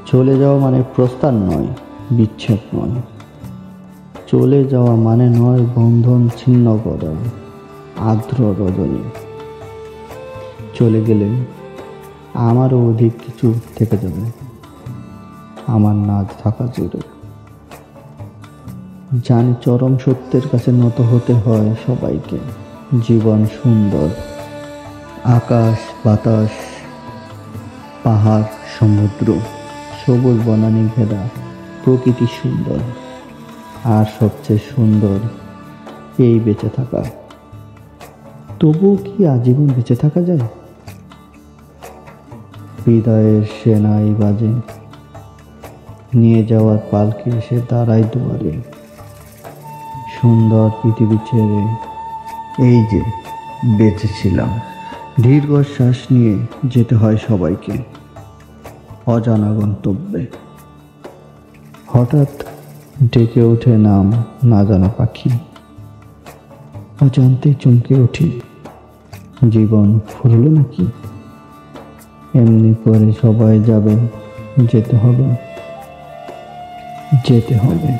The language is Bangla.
চলে যাওয়া মানে প্রস্থান নয়, বিচ্ছেদ নয়। চলে যাওয়া মানে নয় বন্ধন ছিন্ন করা, আর্দ্র রজনী। চলে গেলে আমারও অধিক কিছু থেকে যাবে, আমার না থাকা জুড়ে। জানি চরম সত্যের কাছে নত হতে হয় সবাইকে। জীবন সুন্দর, আকাশ বাতাস, পাহাড় সমুদ্র, সবুজ বনানী ঘেরা প্রকৃতি সুন্দর। আর সবচেয়ে সুন্দর এই বেঁচে থাকা। তবুও কি আজীবন বেঁচে থাকা যায়? হৃদয়ের সেনাই বাজে, নিয়ে যাওয়ার পালকি এসে দাঁড়ায় দুয়ারে। সুন্দর পৃথিবী ছেড়ে এই যে বেঁচেছিলাম। দীর্ঘশ্বাস নিয়ে যেতে হয় সবাইকে অজানা গন্তব্যে। হঠাৎ ডেকে ওঠে নাম না জানা পাখি, অজান্তে চমকে উঠি। জীবন ফুরল নাকি? এমনি করে সবাই যাবে, যেতে হবে, যেতে হবে।